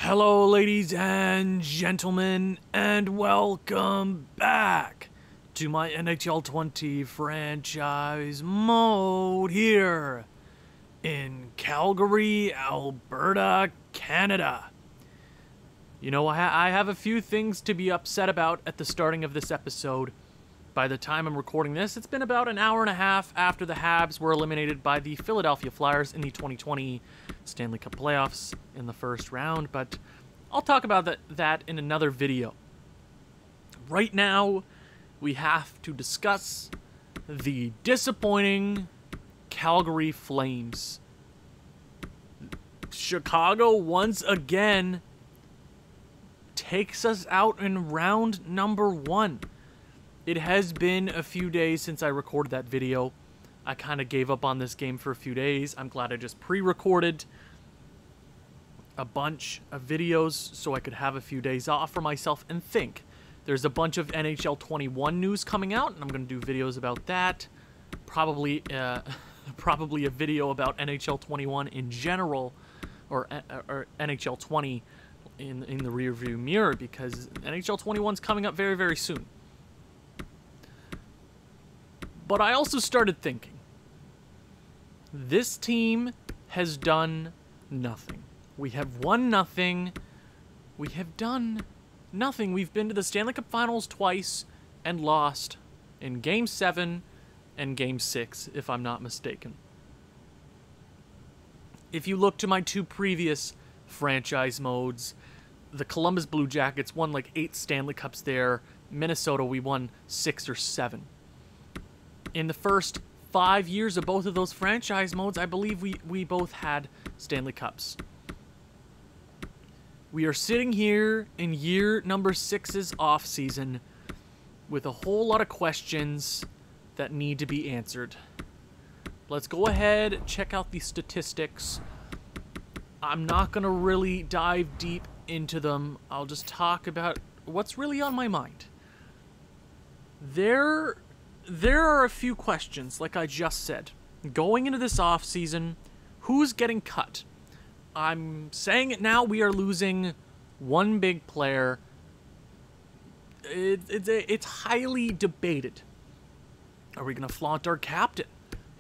Hello, ladies and gentlemen, and welcome back to my NHL 20 franchise mode here in Calgary, Alberta, Canada. You know, I have a few things to be upset about at the starting of this episode. By the time I'm recording this, it's been about an hour and a half after the Habs were eliminated by the Philadelphia Flyers in the 2020 Stanley Cup playoffs in the first round, but I'll talk about that in another video. Right now, we have to discuss the disappointing Calgary Flames. Chicago once again takes us out in round number 1. It has been a few days since I recorded that video. I kind of gave up on this game for a few days. I'm glad I just pre-recorded a bunch of videos so I could have a few days off for myself and think. There's a bunch of NHL 21 news coming out, and I'm going to do videos about that. Probably a video about NHL 21 in general, or NHL 20 in the rearview mirror, because NHL 21 is coming up very, very soon. But I also started thinking, this team has done nothing. We have won nothing. We have done nothing. We've been to the Stanley Cup Finals twice and lost in Game 7 and Game 6, if I'm not mistaken. If you look to my two previous franchise modes, the Columbus Blue Jackets won like 8 Stanley Cups there. Minnesota, we won 6 or 7. In the first 5 years of both of those franchise modes, I believe we both had Stanley Cups. We are sitting here in year number 6's offseason with a whole lot of questions that need to be answered. Let's go ahead and check out the statistics. I'm not going to really dive deep into them. I'll just talk about what's really on my mind. There are a few questions, like I just said. Going into this offseason, who's getting cut? I'm saying it now, we are losing one big player. It's highly debated. Are we going to flaunt our captain?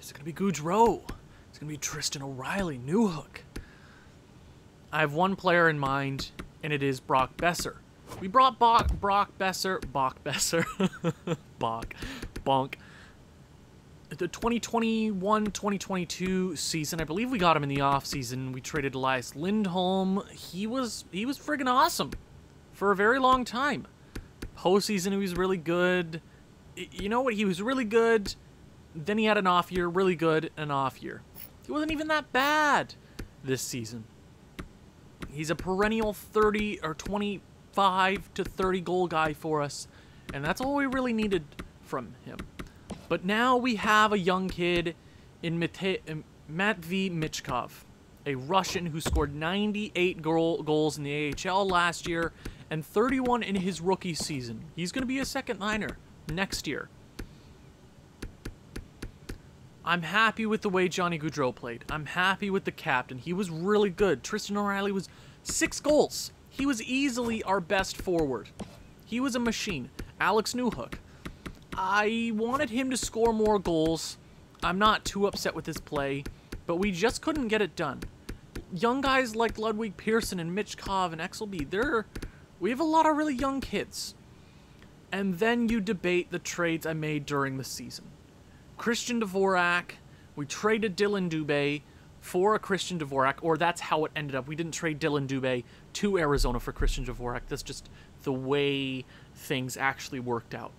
Is it going to be Gaudreau? Is it going to be Tristan O'Reilly, Newhook? I have one player in mind, and it is Brock Besser. We brought Bonk. The 2021-2022 season, I believe we got him in the offseason. We traded Elias Lindholm. He was friggin' awesome for a very long time. Postseason, he was really good. You know what? He was really good. Then he had an off year, really good, an off year. He wasn't even that bad this season. He's a perennial 30 or 25 to 30 goal guy for us, and that's all we really needed from him. But now we have a young kid in Matvei Michkov, a Russian who scored 98 goals in the AHL last year and 31 in his rookie season. He's going to be a second liner next year. I'm happy with the way Johnny Gaudreau played. I'm happy with the captain. He was really good. Tristan O'Reilly was 6 goals. He was easily our best forward. He was a machine. Alex Newhook. I wanted him to score more goals. I'm not too upset with his play, but we just couldn't get it done. Young guys like Ludwig Pearson and Michkov and Exelby, we have a lot of really young kids. And then you debate the trades I made during the season. Christian Dvorak, we traded Dylan Dubé for a Christian Dvorak, or that's how it ended up. We didn't trade Dylan Dubé to Arizona for Christian Dvorak. That's just the way things actually worked out.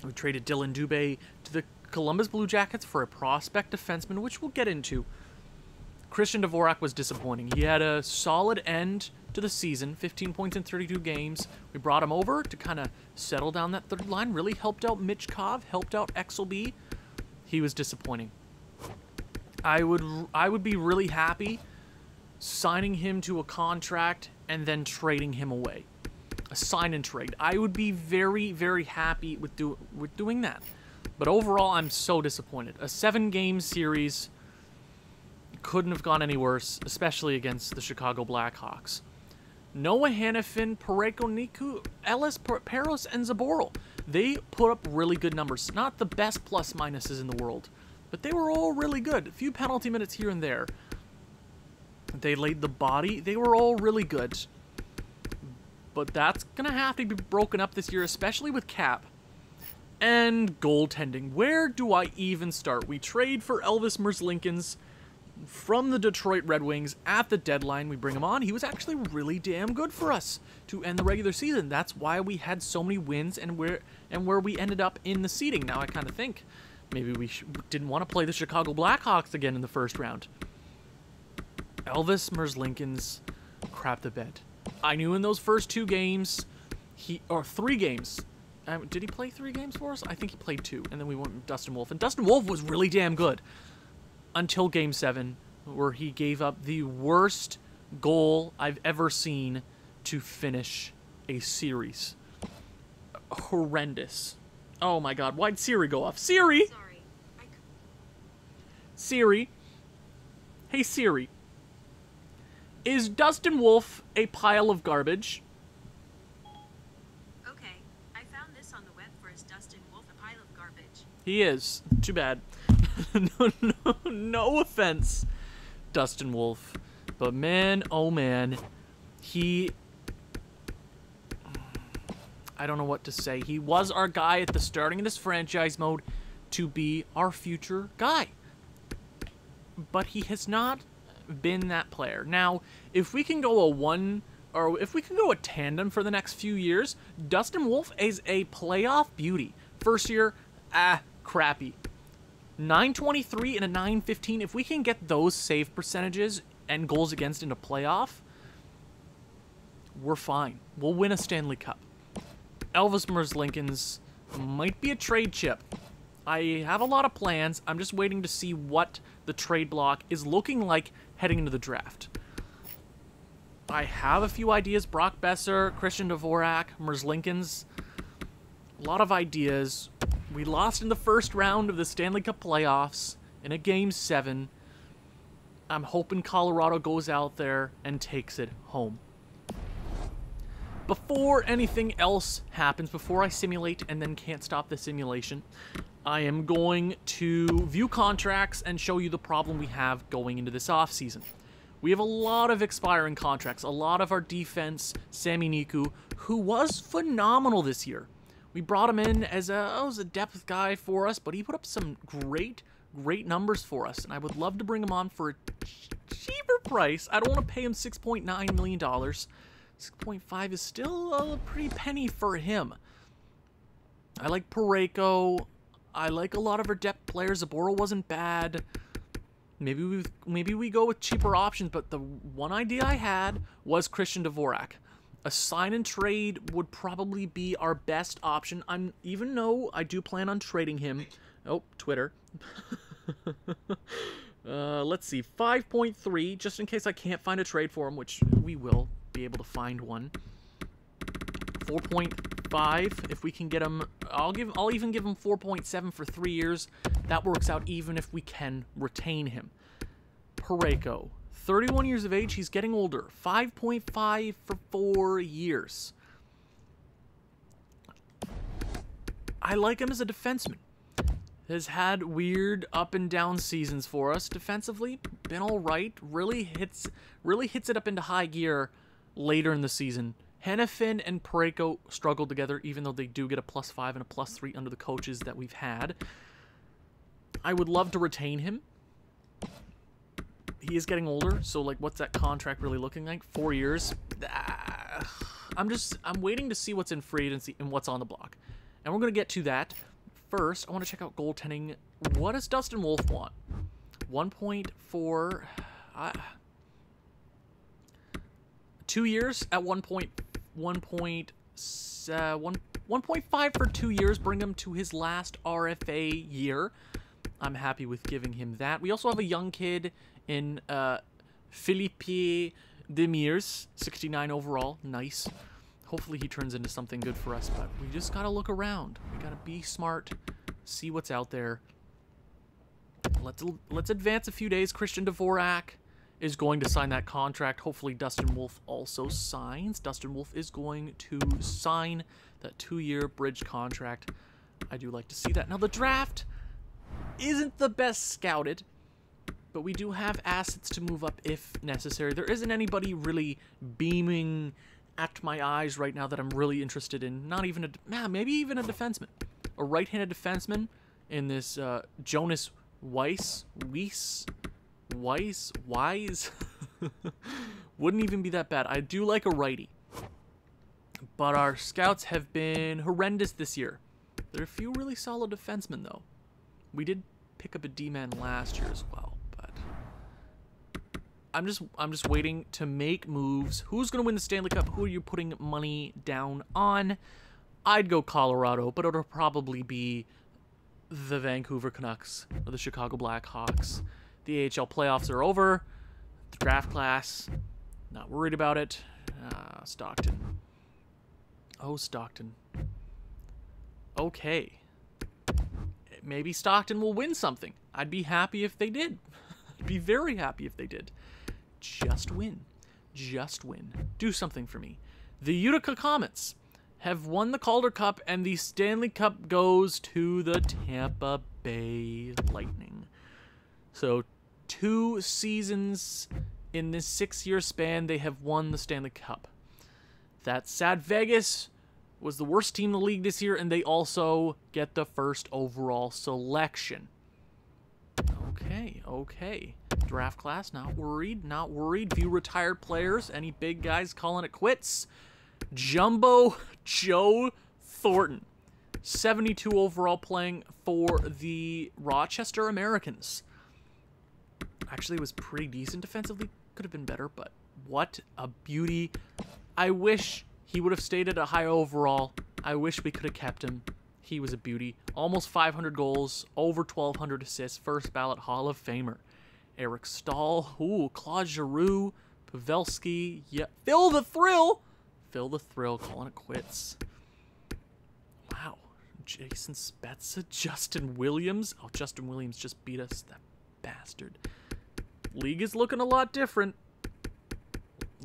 We traded Dylan Dubé to the Columbus Blue Jackets for a prospect defenseman, which we'll get into. Christian Dvorak was disappointing. He had a solid end to the season, 15 points in 32 games. We brought him over to kind of settle down that third line, really helped out Michkov, helped out Exelby. He was disappointing. I would be really happy signing him to a contract and then trading him away. A sign and trade. I would be very, very happy with doing that. But overall, I'm so disappointed. A 7-game series couldn't have gone any worse, especially against the Chicago Blackhawks. Noah Hannafin, Pareko Niku, Ellis, Peros, and Zaboral. They put up really good numbers. Not the best plus-minuses in the world, but they were all really good. A few penalty minutes here and there. They laid the body. They were all really good. But that's going to have to be broken up this year, especially with cap. And goaltending. Where do I even start? We trade for Elvis Merzlikins from the Detroit Red Wings at the deadline. We bring him on. He was actually really damn good for us to end the regular season. That's why we had so many wins and where we ended up in the seeding. Now I kind of think maybe we didn't want to play the Chicago Blackhawks again in the first round. Elvis Merzlikins crapped the bed. I knew in those first 2 games, or 3 games. Did he play 3 games for us? I think he played 2, and then we went with Dustin Wolf. And Dustin Wolf was really damn good until Game 7, where he gave up the worst goal I've ever seen to finish a series. Horrendous. Oh my god, why'd Siri go off? Siri! Sorry. Siri. Hey Siri. Is Dustin Wolf a pile of garbage? Okay, I found this on the web for is Dustin Wolf a pile of garbage. He is. Too bad. No offense, Dustin Wolf. But man, oh man, I don't know what to say. He was our guy at the starting of this franchise mode to be our future guy. But he has not been that player. Now, if we can go a tandem for the next few years, Dustin Wolf is a playoff beauty. First year, crappy. 923 and a 915. If we can get those save percentages and goals against into playoff, we're fine. We'll win a Stanley Cup. Elvis Merzlikins might be a trade chip. I have a lot of plans. I'm just waiting to see what the trade block is looking like heading into the draft. I have a few ideas. Brock Besser, Christian Dvorak, Merzlikins. A lot of ideas. We lost in the first round of the Stanley Cup playoffs in a Game 7. I'm hoping Colorado goes out there and takes it home. Before anything else happens, before I simulate and then can't stop the simulation, I am going to view contracts and show you the problem we have going into this offseason. We have a lot of expiring contracts. A lot of our defense, Sami Niku, who was phenomenal this year. We brought him in as a depth guy for us, but he put up some great numbers for us, and I would love to bring him on for a cheaper price. I don't want to pay him $6.9 million. 6.5 is still a pretty penny for him. I like Pareko. I like a lot of our depth players. Zaboral wasn't bad. Maybe we go with cheaper options, but the one idea I had was Christian Dvorak. A sign and trade would probably be our best option. Even though I do plan on trading him. Oh, Twitter. Let's see, 5.3, just in case I can't find a trade for him, which we will be able to find one. 4.5, if we can get him. I'll even give him 4.7 for 3 years. That works out even if we can retain him. Pareko, 31 years of age, he's getting older. 5.5 for 4 years. I like him as a defenseman. Has had weird up and down seasons for us defensively. Been all right. Really hits it up into high gear later in the season. Hannafin and Pareko struggled together, even though they do get a +5 and a +3 under the coaches that we've had. I would love to retain him. He is getting older, so like, what's that contract really looking like? 4 years. I'm waiting to see what's in free agency and what's on the block, and we're gonna get to that. First, I want to check out goaltending. What does Dustin Wolf want? 1.4. 2 years at 1.5 for 2 years. Bring him to his last RFA year. I'm happy with giving him that. We also have a young kid in Philippe Demirs, 69 overall. Nice. Hopefully he turns into something good for us, but we just gotta look around. We gotta be smart, see what's out there. Let's advance a few days. Christian Dvorak is going to sign that contract. Hopefully Dustin Wolf also signs. Dustin Wolf is going to sign that 2-year bridge contract. I do like to see that. Now, the draft isn't the best scouted, but we do have assets to move up if necessary. There isn't anybody really beaming at my eyes right now that I'm really interested in. Not even maybe even a defenseman. A right-handed defenseman in this Jonas Wise. Wouldn't even be that bad. I do like a righty. But our scouts have been horrendous this year. There are a few really solid defensemen, though. We did pick up a D-man last year as well, but I'm just waiting to make moves. Who's going to win the Stanley Cup? Who are you putting money down on? I'd go Colorado, but it'll probably be the Vancouver Canucks or the Chicago Blackhawks. The AHL playoffs are over. The draft class, not worried about it. Stockton. Oh, Stockton. Okay. Maybe Stockton will win something. I'd be happy if they did. I'd be very happy if they did. Just win. Just win. Do something for me. The Utica Comets have won the Calder Cup, and the Stanley Cup goes to the Tampa Bay Lightning. So 2 seasons in this 6-year span, they have won the Stanley Cup. That's sad. Vegas was the worst team in the league this year, and they also get the first overall selection. Okay. Draft class, not worried. Few retired players. Any big guys calling it quits? Jumbo Joe Thornton, 72 overall, playing for the Rochester Americans. Actually, it was pretty decent defensively. Could have been better, but what a beauty. I wish he would have stayed at a high overall. I wish we could have kept him. He was a beauty. Almost 500 goals, over 1,200 assists, first ballot Hall of Famer. Eric Stahl, Claude Giroux, Pavelski, Phil the Thrill, calling it quits. Wow. Jason Spezza, Justin Williams. Oh, Justin Williams just beat us, that bastard. League is looking a lot different.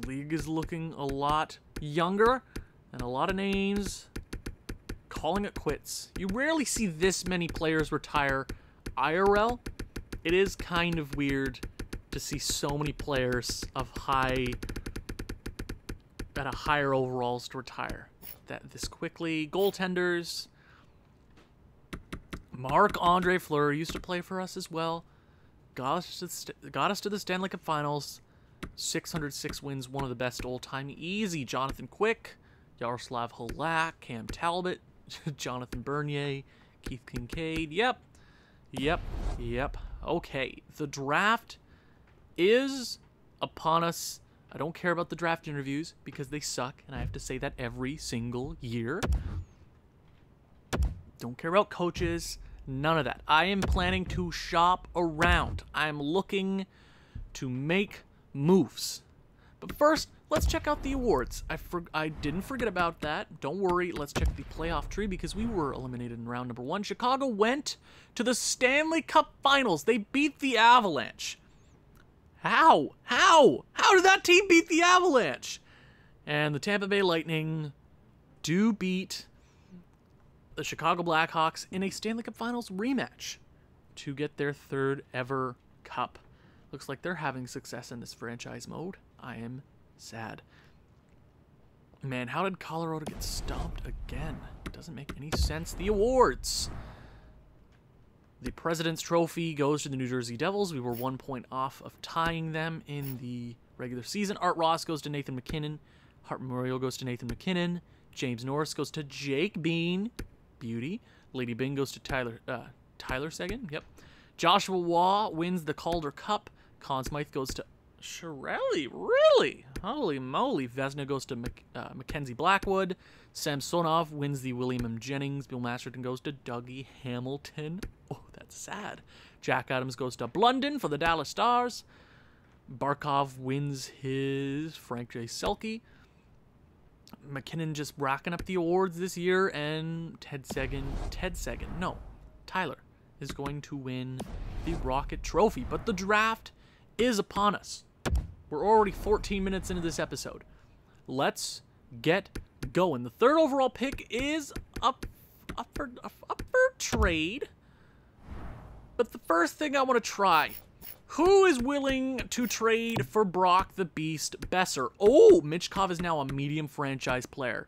League is looking a lot younger, and a lot of names calling it quits. You rarely see this many players retire IRL. It is kind of weird to see so many players of at a higher overalls to retire this quickly. Goaltenders. Marc-Andre Fleury used to play for us as well. Got us to the Stanley Cup Finals. 606 wins, one of the best all-time. Easy. Jonathan Quick, Yaroslav Halak, Cam Talbot, Jonathan Bernier, Keith Kincaid. Yep. Okay, the draft is upon us. I don't care about the draft interviews because they suck, and I have to say that every single year. Don't care about coaches, none of that. I am planning to shop around. I'm looking to make moves. But first, let's check out the awards. I didn't forget about that. Don't worry, let's check the playoff tree because we were eliminated in round number 1. Chicago went to the Stanley Cup Finals. They beat the Avalanche. How did that team beat the Avalanche? And the Tampa Bay Lightning do beat the Chicago Blackhawks in a Stanley Cup Finals rematch to get their 3rd ever cup. Looks like they're having success in this franchise mode. I am sad. Man, how did Colorado get stomped again? It doesn't make any sense. The awards. The President's Trophy goes to the New Jersey Devils. We were 1 point off of tying them in the regular season. Art Ross goes to Nathan MacKinnon. Hart Memorial goes to Nathan MacKinnon. James Norris goes to Jake Bean. Beauty. Lady Bing goes to Tyler Seguin. Yep. Joshua Waugh wins the Calder Cup. Conn Smythe goes to Shirelli. Really? Holy moly. Vezina goes to Mackenzie Blackwood. Samsonov wins the William M. Jennings. Bill Masterton goes to Dougie Hamilton. Oh, that's sad. Jack Adams goes to Blunden for the Dallas Stars. Barkov wins his Frank J. Selke. McKinnon just racking up the awards this year. And Tyler is going to win the Rocket Trophy. But the draft is upon us. We're already 14 minutes into this episode. Let's get going. The third overall pick is up for trade. But the first thing I want to try, who is willing to trade for Brock the Beast Besser? Oh, Michkov is now a medium franchise player.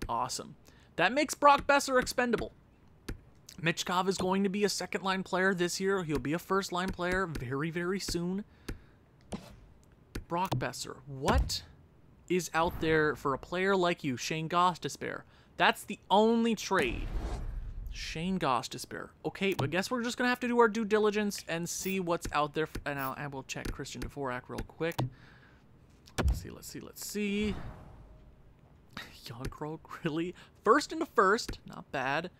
Awesome. That makes Brock Besser expendable. Michkov is going to be a second-line player this year. He'll be a first-line player very, very soon. Brock Besser, what is out there for a player like you, Shane Gostisbehere? That's the only trade. Shane Gostisbehere. Okay, I guess we're just going to have to do our due diligence and see what's out there. And I will check Christian Dvorak real quick. Let's see. Young Krog, really? First into first. Not bad.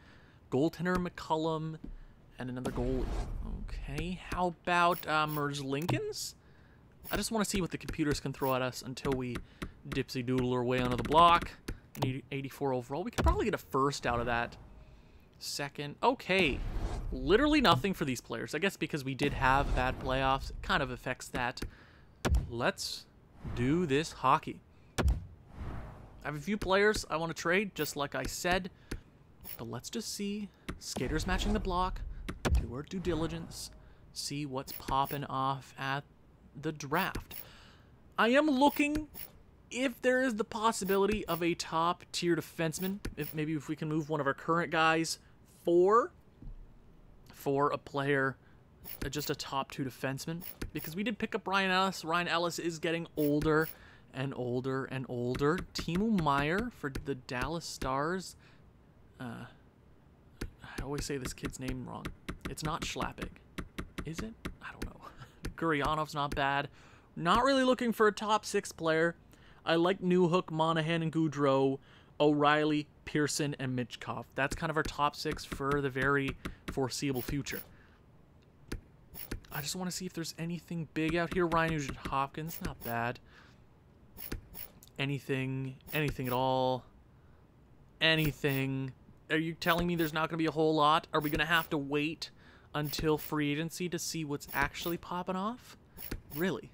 Goaltender McCullum and another goalie. Okay, how about Merge Lincolns? I just want to see what the computers can throw at us until we dipsy-doodle our way onto the block. 84 overall. We could probably get a first out of that. Second. Okay. Literally nothing for these players. I guess because we did have bad playoffs, it kind of affects that. Let's do this hockey. I have a few players I want to trade, just like I said. But let's just see. Skaters matching the block. Do our due diligence. See what's popping off at the draft. I am looking if there is the possibility of a top-tier defenseman. Maybe if we can move one of our current guys for a player, just a top 2 defenseman. Because we did pick up Ryan Ellis. Ryan Ellis is getting older and older and older. Timo Meier for the Dallas Stars. I always say this kid's name wrong. It's not Schlappig. Is it? I don't know. Guryanov's not bad. Not really looking for a top 6 player. I like Newhook, Monahan, and Goudreau, O'Reilly, Pearson, and Michkov. That's kind of our top 6 for the very foreseeable future. I just want to see if there's anything big out here. Ryan Nugent Hopkins, not bad. Anything at all. Anything. Are you telling me there's not going to be a whole lot? Are we going to have to wait until free agency to see what's actually popping off? Really?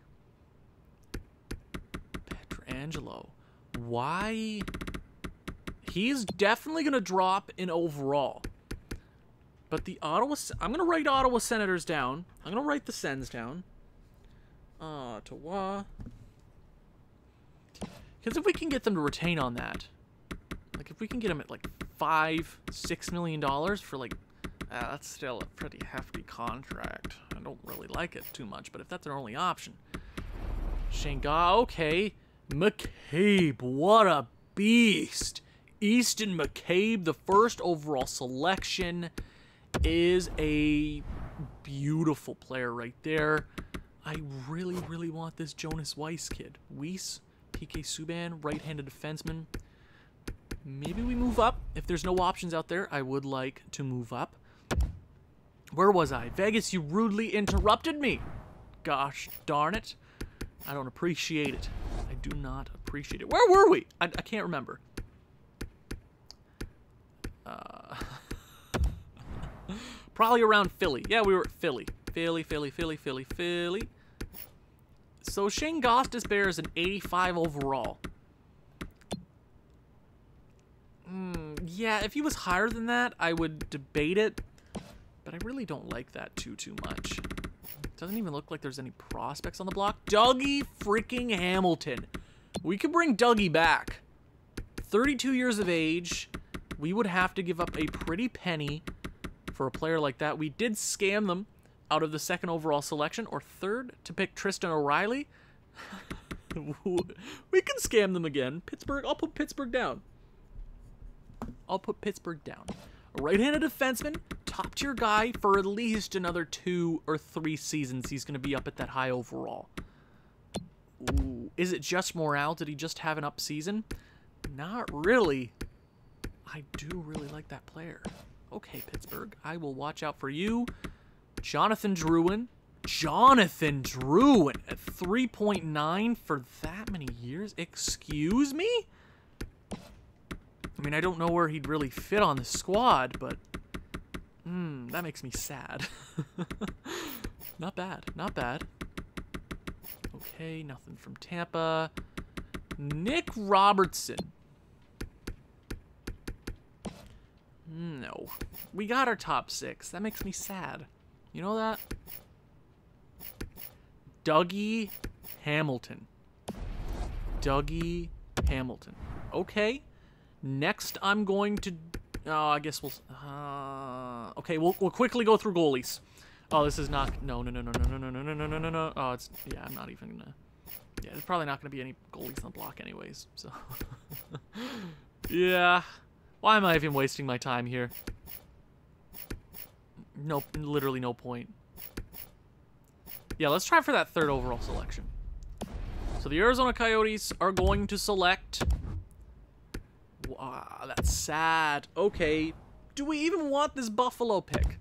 Petrangelo. Why? He's definitely going to drop in overall. But the Ottawa... I'm going to write Ottawa Senators down. I'm going to write the Sens down. Ottawa. Because if we can get them to retain on that... Like, if we can get them at, like, $5-6 million for, like... that's still a pretty hefty contract. I don't really like it too much, but if that's our only option... Shanghai, okay. McCabe, what a beast. Easton McCabe, the first overall selection, is a beautiful player right there. I really, really want this Jonas Weiss kid. Weiss, PK Subban, right-handed defenseman. Maybe we move up. If there's no options out there, I would like to move up. Where was I? Vegas, you rudely interrupted me. Gosh darn it. I don't appreciate it. I do not appreciate it. Where were we? I can't remember. Probably around Philly. Yeah, we were at Philly. Philly. So Shane Gostisbehere is an 85 overall. Yeah, if he was higher than that, I would debate it. But I really don't like that too much. Doesn't even look like there's any prospects on the block. Dougie freaking Hamilton. We could bring Dougie back. 32 years of age. We would have to give up a pretty penny for a player like that. We did scam them out of the second overall selection, or third, to pick Tristan O'Reilly. We can scam them again. Pittsburgh, I'll put Pittsburgh down. A right-handed defenseman, top-tier guy for at least another 2 or 3 seasons. He's going to be up at that high overall. Ooh, is it just morale? Did he just have an up season? Not really. I do really like that player. Okay, Pittsburgh, I will watch out for you. Jonathan Drouin at 3.9 for that many years? Excuse me? I mean, I don't know where he'd really fit on the squad, but that makes me sad. Not bad. Okay, nothing from Tampa. Nick Robertson. No. We got our top 6. That makes me sad. You know that? Dougie Hamilton. Dougie Hamilton. Okay. Next, I'm going to... Oh, I guess we'll... okay, we'll quickly go through goalies. Oh, this is not... No. Oh, it's... Yeah, I'm not even gonna... Yeah, there's probably not gonna be any goalies on the block anyways, so... Yeah. Why am I even wasting my time here? No, literally no point. Yeah, let's try for that 3rd overall selection. So the Arizona Coyotes are going to select... Wow, that's sad. Okay, do we even want this Buffalo pick?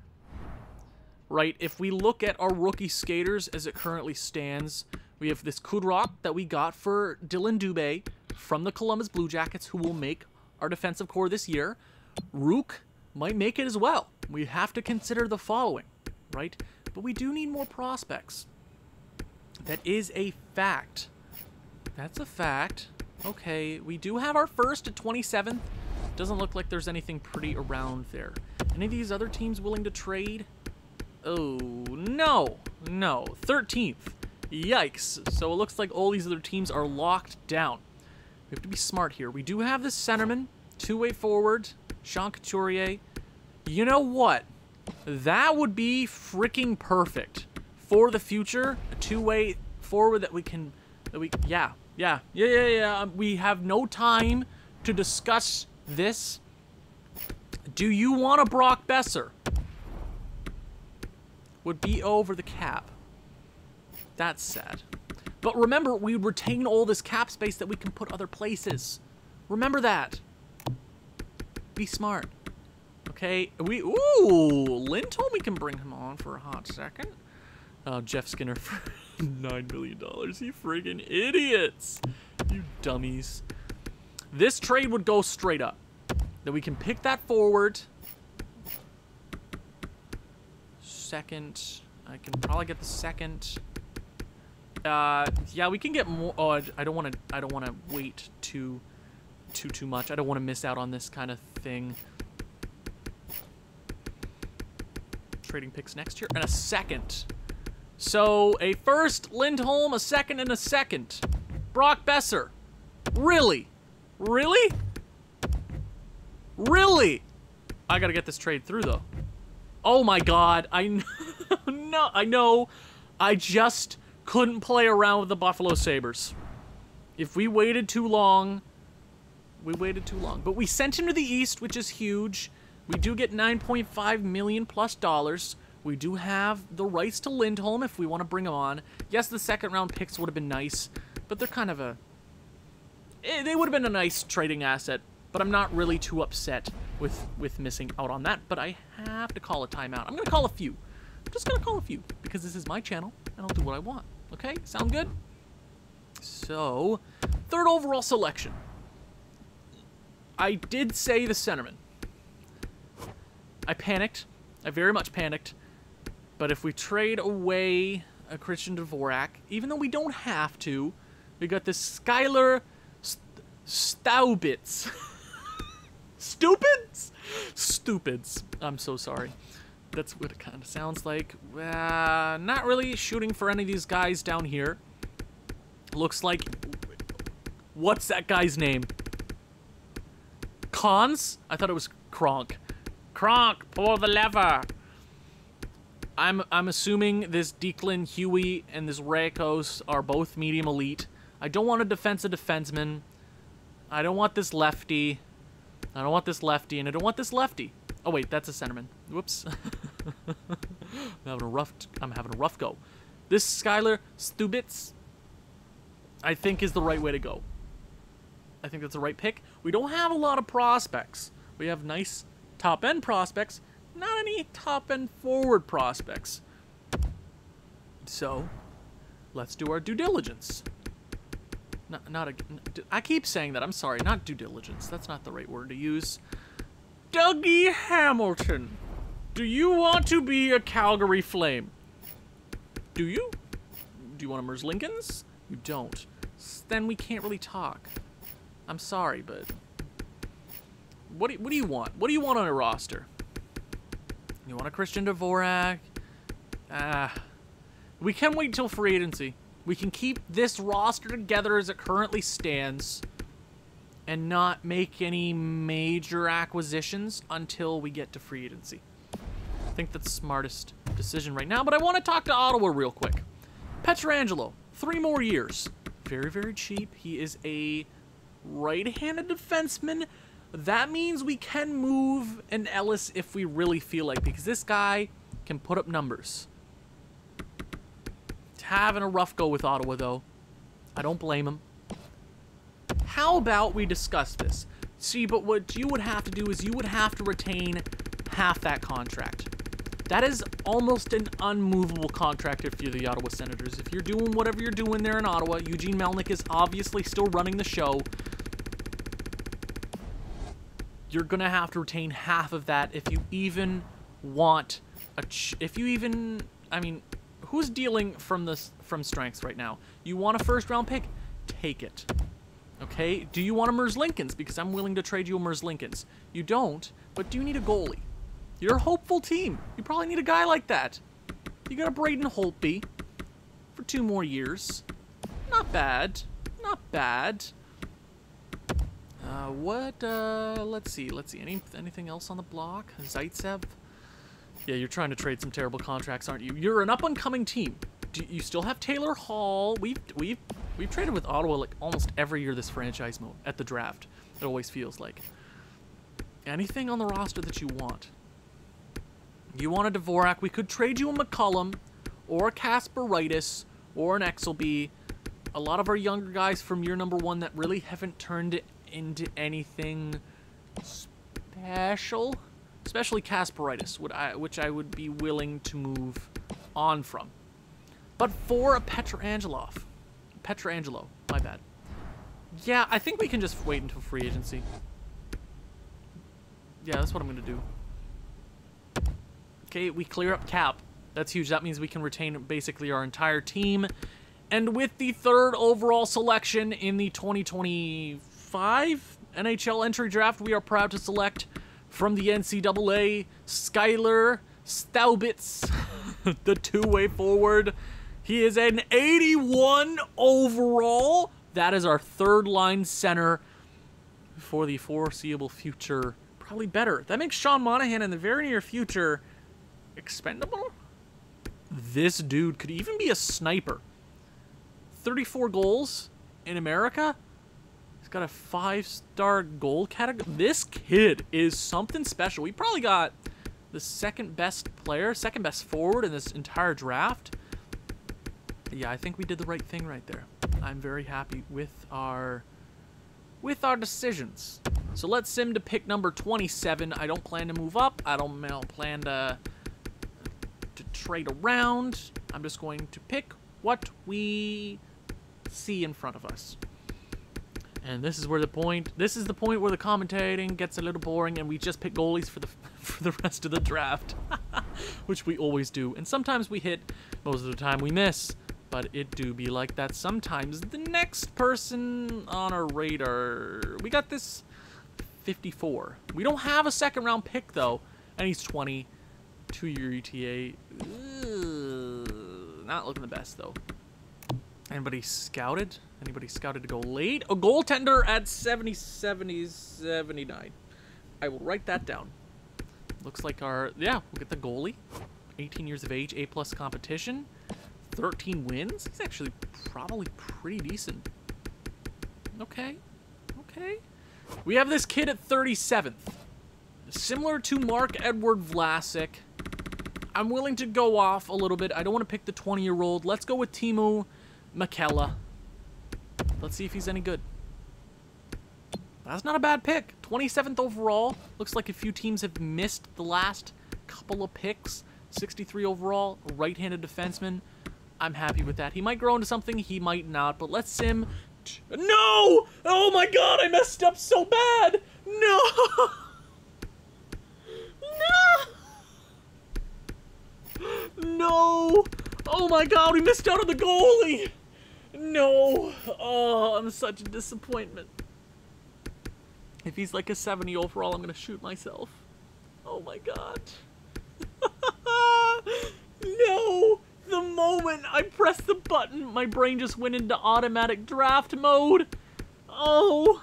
Right, if we look at our rookie skaters as it currently stands, we have this Kudrock that we got for Dylan Dubé from the Columbus Blue Jackets, who will make our defensive core this year. Rook might make it as well. We have to consider the following, right? But we do need more prospects. That is a fact. That's a fact. Okay, we do have our first at 27th. Doesn't look like there's anything pretty around there. Any of these other teams willing to trade? Oh, no. No. 13th. Yikes. So it looks like all these other teams are locked down. We have to be smart here. We do have this centerman, 2-way forward, Sean Couturier. You know what? That would be freaking perfect for the future. A 2-way forward that we can... Yeah. We have no time to discuss this. Do you want a Brock Besser? Would be over the cap. That's sad. But remember, we retain all this cap space that we can put other places. Remember that. Be smart. Okay, ooh, Lindholm, we can bring him on for a hot second. Jeff Skinner for $9 million. You friggin' idiots. You dummies. This trade would go straight up. That we can pick that forward. Second. I can probably get the second. Yeah, we can get more. Oh, I don't want to wait too much. I don't want to miss out on this kind of thing. Trading picks next year and a second. So a first, Lindholm, a second, and a second. Brock Besser. Really? Really? Really? I gotta get this trade through though. Oh my God! I know. I just couldn't play around with the Buffalo Sabres. If we waited too long, we waited too long. But we sent him to the East, which is huge. We do get $9.5 million plus. We do have the rights to Lindholm if we want to bring him on. Yes, the second round picks would have been nice, but they're kind of a... They would have been a nice trading asset, but I'm not really too upset with missing out on that. But I have to call a timeout. I'm going to call a few. I'm just going to call a few because this is my channel and I'll do what I want. Okay? Sound good? So, 3rd overall selection. I did say the centerman. I panicked. I very much panicked. But if we trade away a Christian Dvorak, even though we don't have to, we got this Skylar Staubitz. Stupids. I'm so sorry. That's what it kind of sounds like. Not really shooting for any of these guys down here. Looks like... What's that guy's name? Cons? I thought it was Kronk. Kronk, pull the lever. I'm assuming this Declan Huey and this Rakos are both medium elite. I don't want a defensive defenseman. I don't want this lefty. I don't want this lefty, and I don't want this lefty. Oh wait, that's a centerman. Whoops. I'm having a rough go. This Skylar Stubitz, I think, is the right way to go. I think that's the right pick. We don't have a lot of prospects. We have nice top-end prospects, not any top-end forward prospects. So, let's do our due diligence. I keep saying that. I'm sorry. Not due diligence. That's not the right word to use. Dougie Hamilton. Do you want to be a Calgary Flame? Do you? you want to merge Lincolns? You don't. Then we can't really talk. I'm sorry, but what do you want? What do you want on a roster? You want a Christian Dvorak? We can wait till free agency. We can keep this roster together as it currently stands and not make any major acquisitions until we get to free agency. I think that's the smartest decision right now, but I want to talk to Ottawa real quick. Pietrangelo, 3 more years. Very, very cheap. He is a right-handed defenseman. That means we can move an Ellis if we really feel like, because this guy can put up numbers. Having a rough go with Ottawa, though. I don't blame him. How about we discuss this? See, but what you would have to do is you would have to retain half that contract. That is almost an unmovable contract if you're the Ottawa Senators. If you're doing whatever you're doing there in Ottawa, Eugene Melnyk is obviously still running the show. You're going to have to retain half of that if you even want I mean, who's dealing from strengths right now? You want a first-round pick? Take it. Okay? Do you want a Merz Lincolns? Because I'm willing to trade you a Merz Lincolns. You don't, but do you need a goalie? You're a hopeful team. You probably need a guy like that. You got a Braden Holtby for 2 more years. Not bad. Not bad. Let's see. Anything else on the block? Zaitsev? Yeah, you're trying to trade some terrible contracts, aren't you? You're an up-and-coming team. Do you still have Taylor Hall? We've traded with Ottawa like almost every year this franchise mode at the draft. It always feels like. Anything on the roster that you want? You want a Dvorak? We could trade you a McCullum, or a Kasparaitis, or an Exelby. A lot of our younger guys from year number 1 that really haven't turned it into anything special. Especially Kasparaitis, which I would be willing to move on from. But for a Pietrangelo, my bad. Yeah, I think we can just wait until free agency. Yeah, that's what I'm going to do. Okay, we clear up cap. That's huge. That means we can retain basically our entire team. And with the 3rd overall selection in the 2025 NHL entry draft, we are proud to select from the NCAA, Skylar Staubitz, the 2-way forward. He is an 81 overall. That is our 3rd-line center for the foreseeable future. Probably better. That makes Sean Monahan in the very near future expendable. This dude could even be a sniper. 34 goals in America. He's got a 5-star goal category. This kid is something special. We probably got the 2nd best player, 2nd best forward in this entire draft. Yeah, I think we did the right thing right there. I'm very happy with our decisions. So let's sim to pick number 27. I don't plan to move up. I don't plan to trade around. I'm just going to pick what we see in front of us. And this is where the point where the commentating gets a little boring and we just pick goalies for the rest of the draft. Which we always do. And sometimes we hit, most of the time we miss. But it do be like that sometimes. The next person on our radar, we got this 54. We don't have a 2nd round pick though. And he's 20. 2-year ETA. Not looking the best though. Anybody scouted? Anybody scouted to go late? A goaltender at 79. I will write that down. Looks like we'll get the goalie. 18 years of age, A+ competition. 13 wins? He's actually probably pretty decent. Okay. We have this kid at 37th. Similar to Mark-Edward Vlasic. I'm willing to go off a little bit. I don't want to pick the 20-year-old. Let's go with Teemu Mikela. Let's see if he's any good. That's not a bad pick. 27th overall. Looks like a few teams have missed the last couple of picks. 63 overall, right-handed defenseman. I'm happy with that. He might grow into something, he might not, but let's sim. No! Oh my god, I messed up so bad! No! No! No! Oh my god, we missed out on the goalie! No. Oh, I'm such a disappointment. If he's like a 70 overall, I'm gonna shoot myself. Oh my god. No! The moment I pressed the button, my brain just went into automatic draft mode. Oh.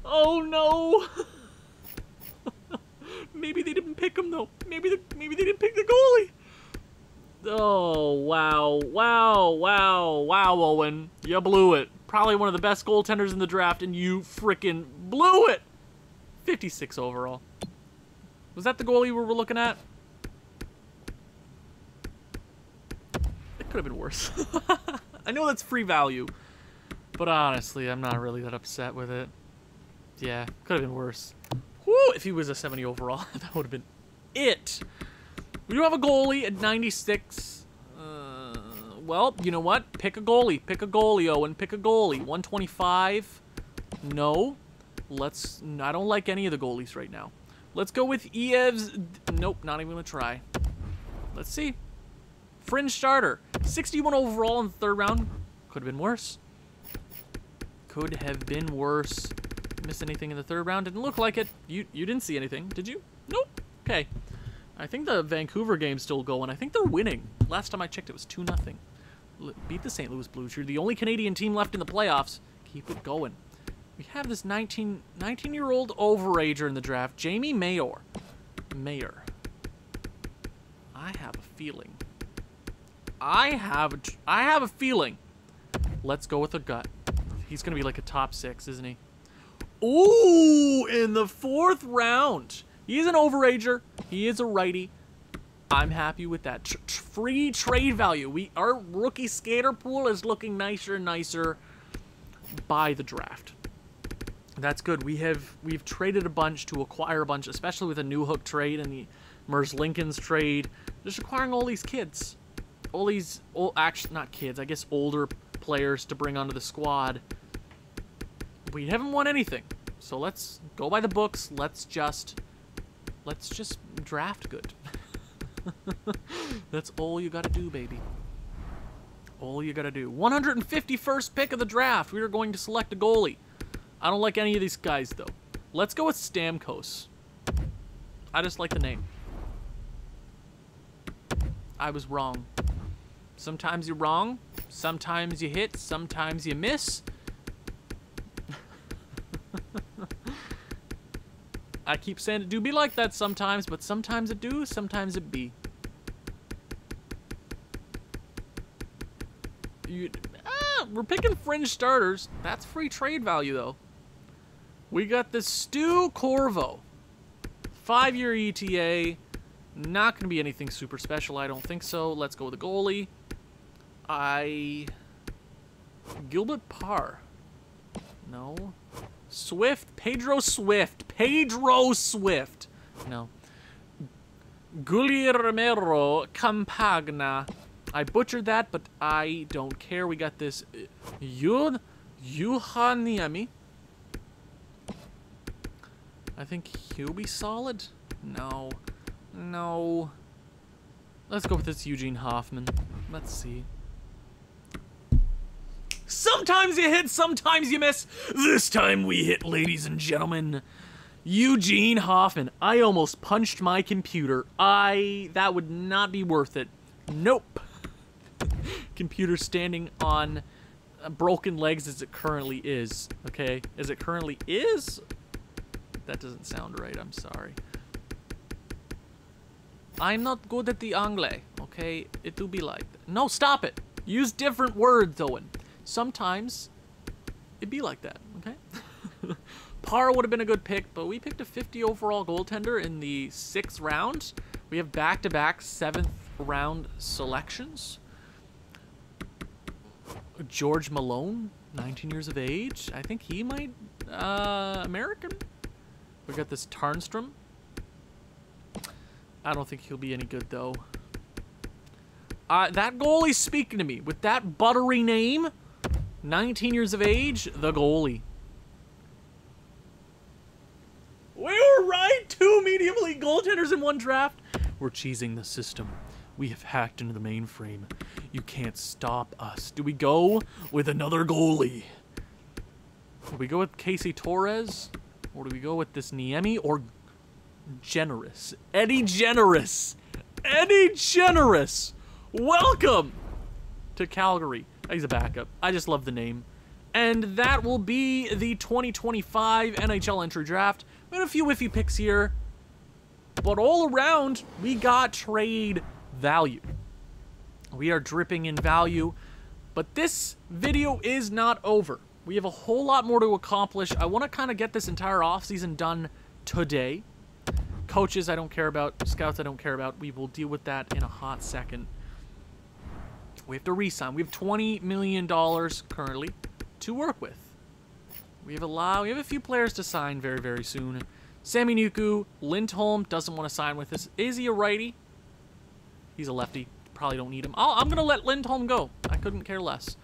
Oh no. Maybe they didn't pick him though. Maybe they didn't pick the goalie. Oh, wow. Wow, wow, wow, Owen. You blew it. Probably one of the best goaltenders in the draft, and you freaking blew it. 56 overall. Was that the goalie we were looking at? It could have been worse. I know that's free value, but honestly, I'm not really that upset with it. Yeah, could have been worse. Woo, if he was a 70 overall, that would have been it. We do have a goalie at 96. Well, you know what? Pick a goalie. Pick a goalie, Owen. Pick a goalie. 125. No. I don't like any of the goalies right now. Let's go with Evs. Nope, not even gonna try. Let's see. Fringe starter. 61 overall in the third round. Could have been worse. Could have been worse. Missed anything in the third round? Didn't look like it. You didn't see anything, did you? Nope. Okay. I think the Vancouver game's still going. I think they're winning. Last time I checked, it was 2-0. Beat the St. Louis Blues. You're the only Canadian team left in the playoffs. Keep it going. We have this 19-year-old overager in the draft, Jamie Mayer. I have a feeling. I have a feeling. Let's go with a gut. He's gonna be like a top 6, isn't he? Ooh, in the 4th round. He's an overager. He is a righty. I'm happy with that. Free trade value. Our rookie skater pool is looking nicer and nicer by the draft. That's good. We've traded a bunch to acquire a bunch, especially with a New Hook trade and the Mers Lincoln's trade. Just acquiring all these kids. All these, actually not kids, I guess older players to bring onto the squad. We haven't won anything. So let's go by the books. Let's just draft good. That's all you gotta do, baby. All you gotta do. 151st pick of the draft. We are going to select a goalie. I don't like any of these guys, though. Let's go with Stamkos. I just like the name. I was wrong. Sometimes you're wrong. Sometimes you hit. Sometimes you miss. I keep saying it do be like that sometimes, but sometimes it do, sometimes it be. We're picking fringe starters. That's free trade value, though. We got the Stu Corvo. 5-year ETA. Not going to be anything super special, I don't think so. Let's go with the goalie. Gilbert Parr. No. Swift. Pedro Swift. No. Guillermo Campagna. I butchered that, but I don't care. We got this Yuhaniemi. I think he'll be solid. No. Let's go with this Eugene Hoffman. Let's see. Sometimes you hit, sometimes you miss. This time we hit, ladies and gentlemen. Eugene Hoffman. I almost punched my computer. That would not be worth it. Nope. Computer standing on broken legs as it currently is. Okay? As it currently is? That doesn't sound right. I'm sorry. I'm not good at the anglais. Okay? It do be like that. No, stop it. Use different words, Owen. Sometimes it'd be like that, okay? Parr would have been a good pick, but we picked a 50 overall goaltender in the 6th round. We have back-to-back 7th round selections. George Malone, 19 years of age. I think he might, American. We got this Tarnstrom. I don't think he'll be any good, though. That goalie's speaking to me. With that buttery name, 19 years of age, the goalie. We were right! 2 medium league goaltenders in one draft. We're cheesing the system. We have hacked into the mainframe. You can't stop us. Do we go with another goalie? Do we go with Casey Torres? Or do we go with this Niemi? Or Generous? Eddie Generous! Eddie Generous! Welcome to Calgary. He's a backup. I just love the name. And that will be the 2025 NHL entry draft. We had a few iffy picks here. But all around, we got trade value. We are dripping in value. But this video is not over. We have a whole lot more to accomplish. I want to kind of get this entire offseason done today. Coaches I don't care about. Scouts I don't care about. We will deal with that in a hot second. We have to re-sign. We have $20 million currently to work with. We have a few players to sign very, very soon. Sami Niku, Lindholm doesn't want to sign with us. Is he a righty? He's a lefty. Probably don't need him. I'm going to let Lindholm go. I couldn't care less.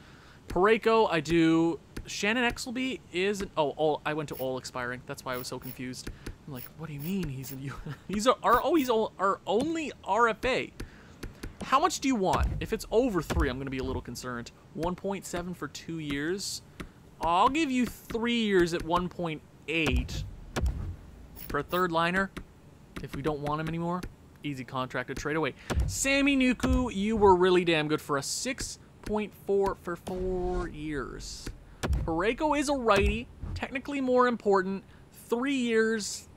Parayko, I do. Shannon Exelby is... I went to all expiring. That's why I was so confused. I'm like, what do you mean he's our only RFA? How much do you want? If it's over 3, I'm going to be a little concerned. 1.7 for 2 years. I'll give you 3 years at 1.8 for a third liner. If we don't want him anymore, easy contract to trade away. Sami Niku, you were really damn good for us. 6.4 for 4 years. Parayko is a righty, technically more important. 3 years.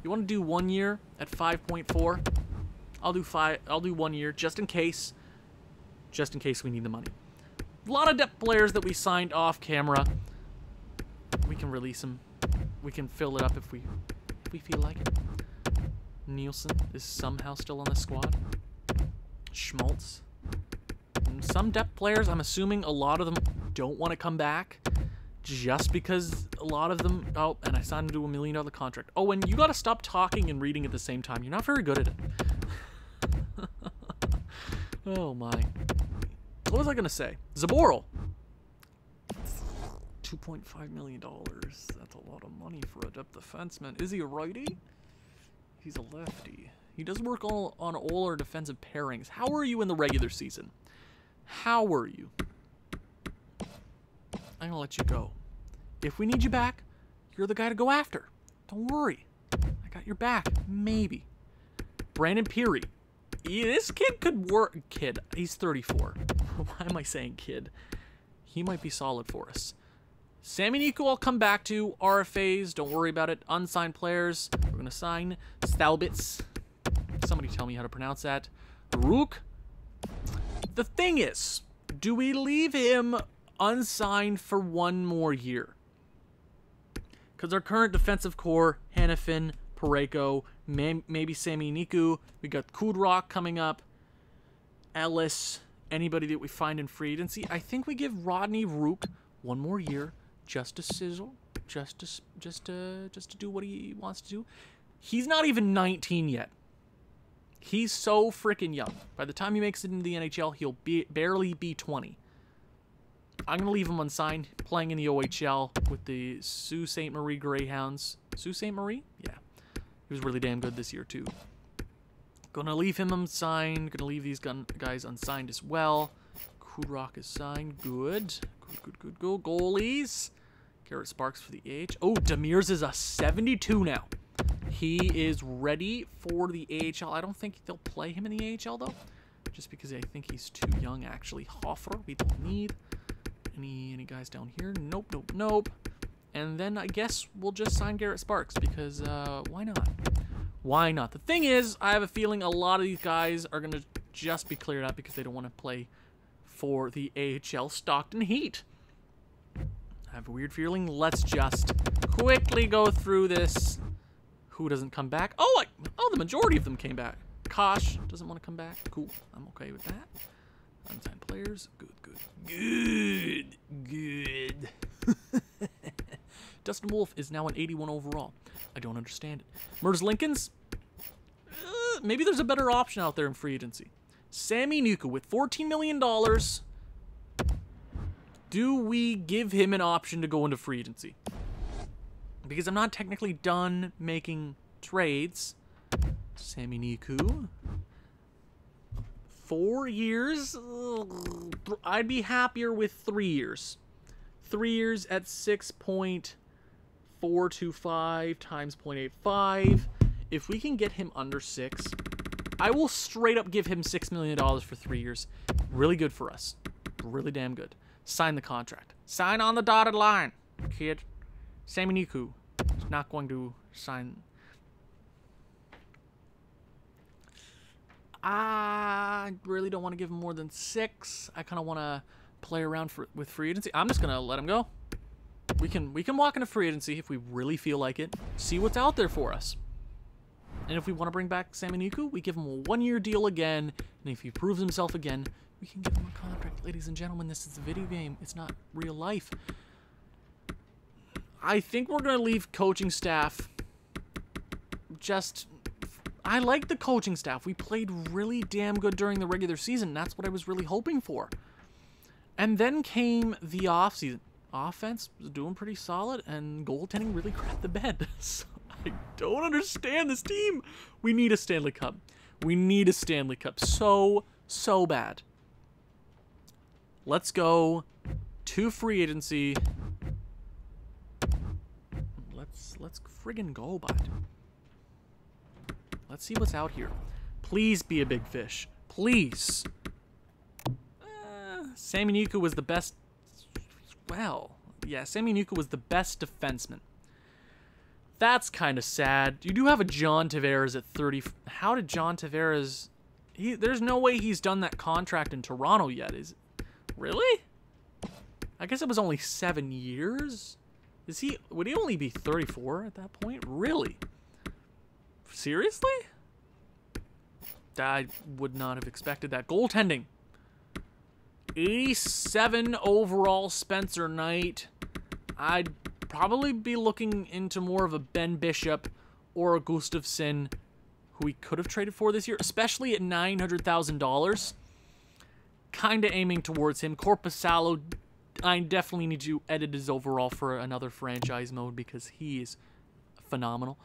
You want to do 1 year at 5.4? I'll do 1 year just in case. Just in case we need the money. A lot of depth players that we signed off camera. We can release them. We can fill it up if we feel like it. Nielsen is somehow still on the squad. Schmaltz. And some depth players, I'm assuming a lot of them don't want to come back. Just because a lot of them... Oh, and I signed them to $1 million contract. Oh, and you got to stop talking and reading at the same time. You're not very good at it. Oh, my. What was I going to say? Zaboral. $2.5 million. That's a lot of money for a depth defenseman. Is he a righty? He's a lefty. He does work on all our defensive pairings. How are you in the regular season? How were you? I'm going to let you go. If we need you back, you're the guy to go after. Don't worry. I got your back. Maybe. Brandon Peary. This kid could work. Kid. He's 34. Why am I saying kid? He might be solid for us. Sami Niku I'll come back to. RFAs, don't worry about it. Unsigned players. We're going to sign Staubitz. Somebody tell me how to pronounce that. Rook. The thing is, do we leave him unsigned for 1 more year? Because our current defensive core, Hanifin, Parayko, maybe Sami Niku. We got Kudrock coming up. Ellis. Anybody that we find in free agency. I think we give Rodney Rook 1 more year. Just to sizzle. Just to do what he wants to do. He's not even 19 yet. He's so freaking young. By the time he makes it into the NHL, he'll barely be 20. I'm going to leave him unsigned, playing in the OHL with the Sault Ste. Marie Greyhounds. Sault Ste. Marie? Yeah. He was really damn good this year, too. Going to leave him unsigned. Going to leave these guys unsigned as well. Kudrock is signed. Good. Good. Goalies. Garrett Sparks for the AH. Oh, Demirs is a 72 now. He is ready for the AHL. I don't think they'll play him in the AHL, though. Just because I think he's too young, actually. Hoffer, we don't need. Any guys down here? Nope. And then I guess we'll just sign Garrett Sparks because why not? Why not? The thing is, I have a feeling a lot of these guys are going to just be cleared out because they don't want to play for the AHL Stockton Heat. I have a weird feeling. Let's just quickly go through this. Who doesn't come back? Oh, the majority of them came back. Kosh doesn't want to come back. Cool. I'm okay with that. Unsigned players. Good. Dustin Wolf is now an 81 overall. I don't understand it. Mers Lincolns? Maybe there's a better option out there in free agency. Sami Niku with $14 million. Do we give him an option to go into free agency? Because I'm not technically done making trades. Sami Niku. 4 years? Ugh, I'd be happier with 3 years. 3 years at 6.425 times 0.85. If we can get him under 6, I will straight up give him $6 million for 3 years. Really good for us. Really damn good. Sign the contract. Sign on the dotted line, kid. Sami Niku is not going to sign. I really don't want to give him more than 6. I kind of want to play around with free agency. I'm just gonna let him go. We can walk into free agency if we really feel like it. See what's out there for us. And if we want to bring back Sami Niku, we give him a 1-year deal again. And if he proves himself again, we can give him a contract. Ladies and gentlemen, this is a video game. It's not real life. I think we're gonna leave coaching staff. I like the coaching staff. We played really damn good during the regular season. That's what I was really hoping for. And then came the offseason. Offense was doing pretty solid, and goaltending really crapped the bed. So I don't understand this team. We need a Stanley Cup. We need a Stanley Cup so bad. Let's go to free agency. Let's friggin' go, bud. Let's see what's out here. Please be a big fish. Please. Sami Niku was the best. Well, yeah, Sami Niku was the best defenseman. That's kind of sad. You do have a John Tavares at 30. How did John Tavares... There's no way he's done that contract in Toronto yet, is it? Really? I guess it was only 7 years? Would he only be 34 at that point? Really? Seriously? I would not have expected that. Goaltending. 87 overall Spencer Knight. I'd probably be looking into more of a Ben Bishop or a Gustafsson, who we could have traded for this year, especially at $900,000. Kind of aiming towards him. Korpisalo, I definitely need to edit his overall for another franchise mode because he is phenomenal,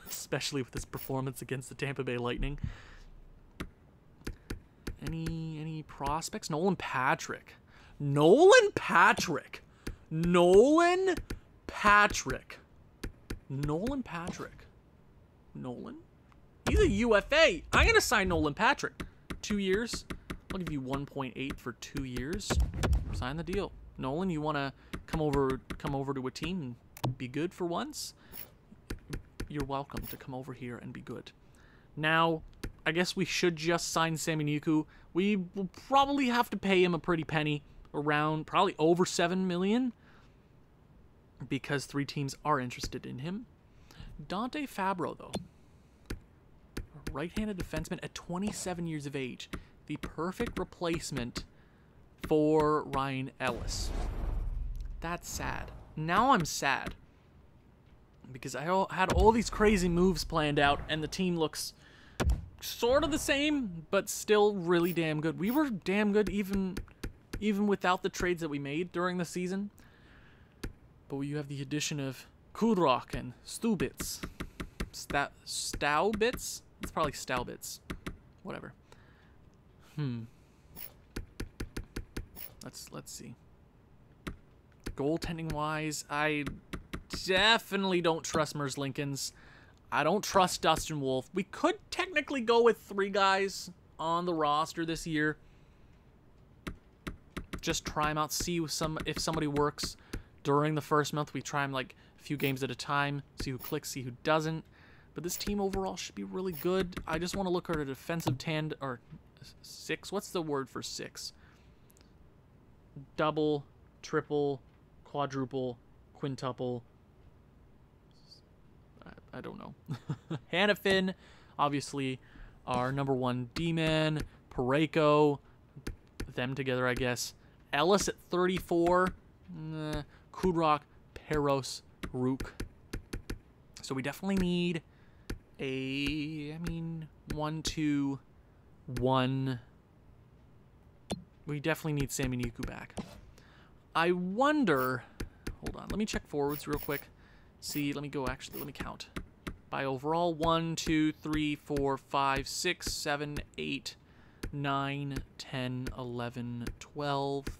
especially with his performance against the Tampa Bay Lightning. Any prospects? Nolan Patrick. Nolan Patrick. Nolan Patrick. Nolan Patrick. Nolan? He's a UFA. I'm going to sign Nolan Patrick. 2 years. I'll give you 1.8 for 2 years. Sign the deal. Nolan, you want to come over to a team and be good for once? You're welcome to come over here and be good. Now, I guess we should just sign Sami Niku. We will probably have to pay him a pretty penny, around probably over $7 million, because 3 teams are interested in him. Dante Fabro, though, a right-handed defenseman at 27 years of age, the perfect replacement for Ryan Ellis. That's sad. Now I'm sad because I had all these crazy moves planned out, and the team looks sort of the same, but still really damn good. We were damn good even without the trades that we made during the season. But you have the addition of Kudrock and Stubitz. Staubitz? It's probably Staubitz. Whatever. Let's see. Goaltending wise, I definitely don't trust Merzlikins. I don't trust Dustin Wolf. We could technically go with 3 guys on the roster this year. Just try them out, see if somebody works during the first month. We try them like a few games at a time, see who clicks, see who doesn't. But this team overall should be really good. I just want to look at a defensive or 6. What's the word for 6? Double, triple, quadruple, quintuple. I don't know. Hannafin, obviously, our #1 D-man. Parayko, them together, I guess. Ellis at 34. Kudrock, Peros, Rook. So we definitely need 1, 2, 1. We definitely need Sami Niku back. I wonder... Hold on, let me check forwards real quick. See, let me count. By overall, 1, 2, 3, 4, 5, 6, 7, 8, 9, 10, 11, 12, 13,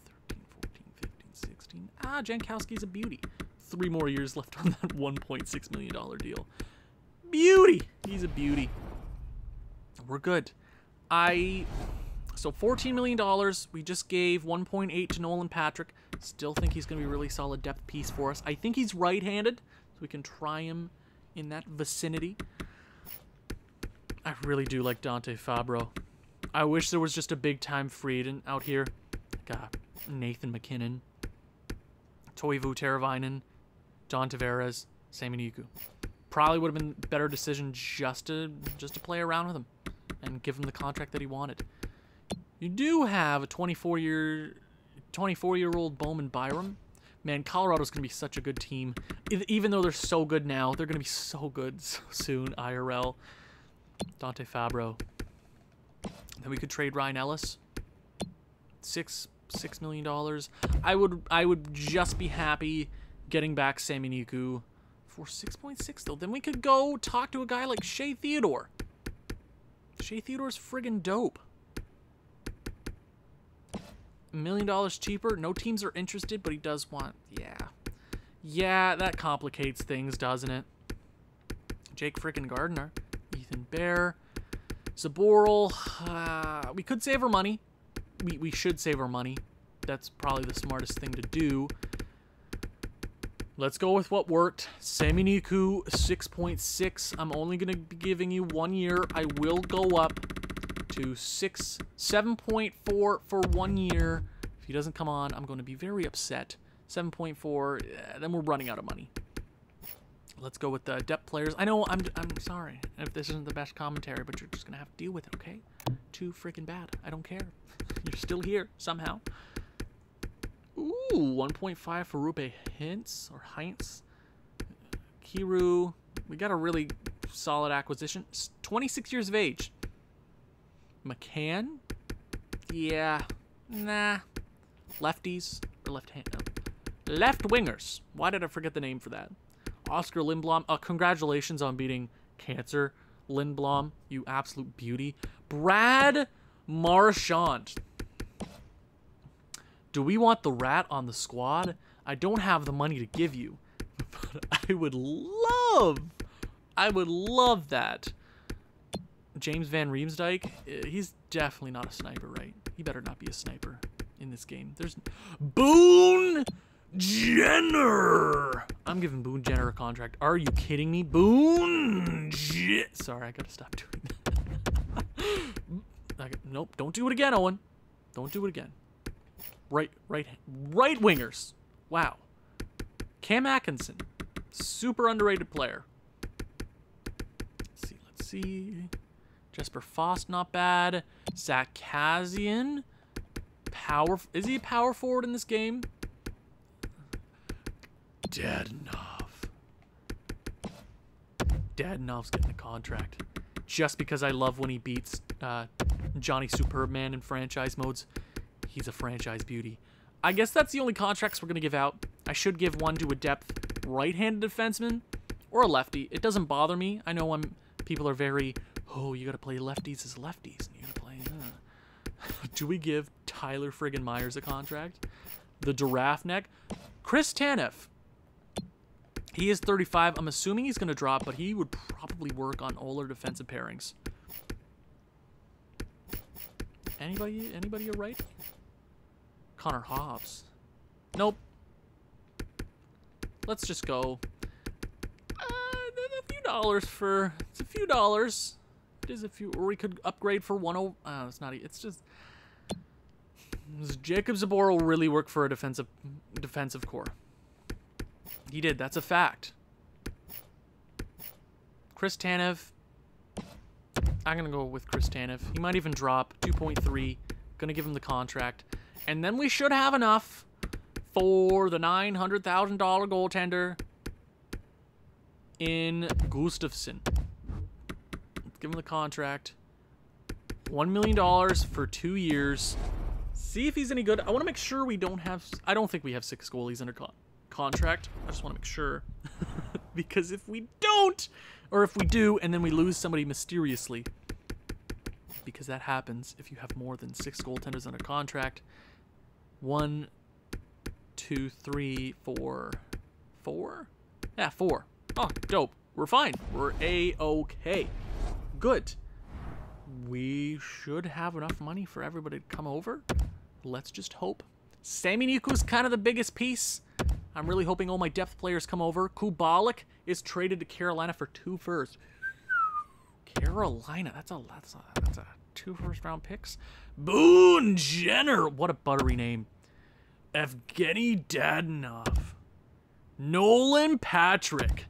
14, 15, 16. Ah, Jankowski's a beauty. 3 more years left on that $1.6 million deal. Beauty! He's a beauty. We're good. So $14 million. We just gave 1.8 to Nolan Patrick. Still think he's going to be a really solid depth piece for us. I think he's right-handed, so we can try him in that vicinity. I really do like Dante Fabro. I wish there was just a big-time free out here. Like, Nathan McKinnon, Toivu Teravainen, John Tavares, Sami Niku. Probably would have been a better decision just to play around with him and give him the contract that he wanted. You do have a 24-year-old Bowman Byram. Man, Colorado's going to be such a good team. Even though they're so good now, they're going to be so good so soon, IRL. Dante Fabro. Then we could trade Ryan Ellis. $6 million. I would just be happy getting back Sami Niku for 6.6 though. Then we could go talk to a guy like Shea Theodore. Shea Theodore's friggin' dope. $1 million cheaper. No teams are interested, but he does want... Yeah, that complicates things, doesn't it? Jake frickin' Gardner. Ethan Bear. Zaboral. We could save our money. We should save our money. That's probably the smartest thing to do. Let's go with what worked. Sami Niku, 6.6. I'm only going to be giving you 1 year. I will go up to 7.4 for 1 year. If he doesn't come on, I'm going to be very upset. 7.4, then we're running out of money. Let's go with the depth players. I know, I'm sorry if this isn't the best commentary, but you're just going to have to deal with it, okay? Too freaking bad. I don't care. You're still here, somehow. Ooh, 1.5 for Rupe Hintz. Kiru. We got a really solid acquisition. 26 years of age. McCann? Yeah. Nah. Lefties. Or left wingers. Why did I forget the name for that? Oscar Lindblom. Congratulations on beating cancer. Lindblom, you absolute beauty. Brad Marchand. Do we want the rat on the squad? I don't have the money to give you, but I would love that. James Van Riemsdyk, he's definitely not a sniper, right? He better not be a sniper in this game. There's Boone Jenner. I'm giving Boone Jenner a contract. Are you kidding me? Sorry, I gotta stop doing that. Nope, don't do it again, Owen. Don't do it again. Right wingers. Wow. Cam Atkinson. Super underrated player. Let's see. Jesper Fost, not bad. Zach Kassian. Is he a power forward in this game? Dadonov's getting a contract. Just because I love when he beats Johnny Superbman in franchise modes. He's a franchise beauty. I guess that's the only contracts we're going to give out. I should give one to a depth right-handed defenseman or a lefty. It doesn't bother me. I know people are very, oh, you got to play lefties as lefties. And you got to play, Do we give Tyler friggin' Myers a contract? The giraffe neck? Chris Tanev. He is 35. I'm assuming he's going to drop, but he would probably work on older defensive pairings. Anybody a right? Connor Hobbs. Nope. Let's just go. A few dollars for... It's a few dollars. It is a few... Or we could upgrade for 1 it's not... It's just... Does Jacob Zaboral really work for a defensive core? He did. That's a fact. Chris Tanev. I'm going to go with Chris Tanev. He might even drop 2.3. Going to give him the contract. And then we should have enough for the $900,000 goaltender in Gustafsson. Let's give him the contract. $1 million for 2 years. See if he's any good. I want to make sure we don't have... I don't think we have 6 goalies under contract. I just want to make sure. Because if we don't, or if we do, and then we lose somebody mysteriously, because that happens if you have more than 6 goaltenders under contract. 1, 2, 3, 4. 4? Yeah, 4. Oh, dope. We're fine. We're A-okay. Good. We should have enough money for everybody to come over. Let's just hope. Sami Nieku's kind of the biggest piece. I'm really hoping all my depth players come over. Kubalik is traded to Carolina for 2 firsts. Carolina, that's a 2 first-round picks. Boone Jenner, what a buttery name. Evgeny Dadonov, Nolan Patrick,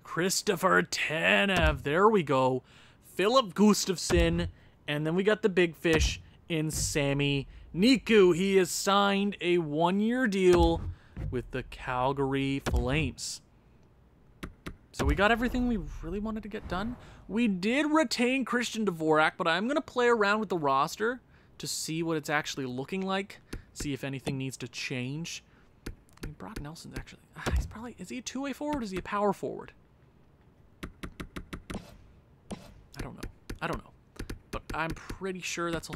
Christopher Tanev. There we go. Philip Gustafsson, and then we got the big fish in Sami Niku. He has signed a 1-year deal with the Calgary Flames. So we got everything we really wanted to get done. We did retain Christian Dvorak, but I'm going to play around with the roster to see what it's actually looking like, see if anything needs to change. I mean, Brock Nelson's actually... he's probably... Is he a two-way forward or is he a power forward? I don't know. But I'm pretty sure that's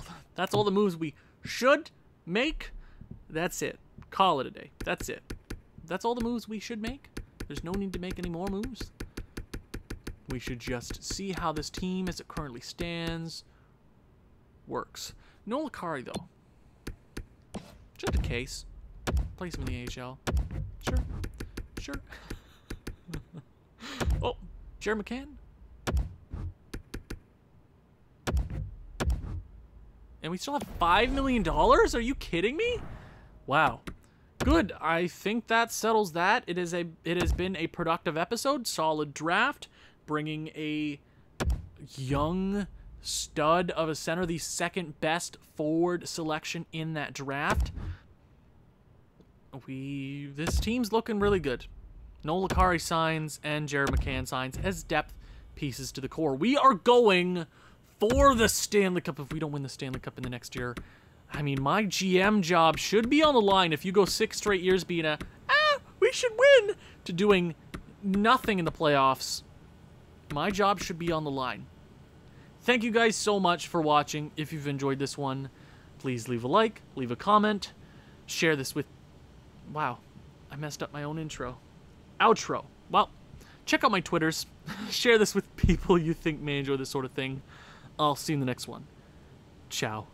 all the moves we should make. That's it. Call it a day. That's it. That's all the moves we should make. There's no need to make any more moves. We should just see how this team, as it currently stands, works. No Lakari, though. Just in case. Place him in the AHL. Sure. Oh, Jared McCann. And we still have $5 million? Are you kidding me? Wow. Good. I think that settles that. It has been a productive episode. Solid draft. Bringing a young stud of a center, the second best forward selection in that draft. This team's looking really good. Noel Lakari signs and Jared McCann signs as depth pieces to the core. We are going for the Stanley Cup if we don't win the Stanley Cup in the next year. I mean, my GM job should be on the line if you go 6 straight years being we should win, to doing nothing in the playoffs. My job should be on the line. Thank you guys so much for watching. If you've enjoyed this one, please leave a like, leave a comment, share this with... Wow, I messed up my own outro. Well, check out my Twitters. Share this with people you think may enjoy this sort of thing. I'll see you in the next one. Ciao.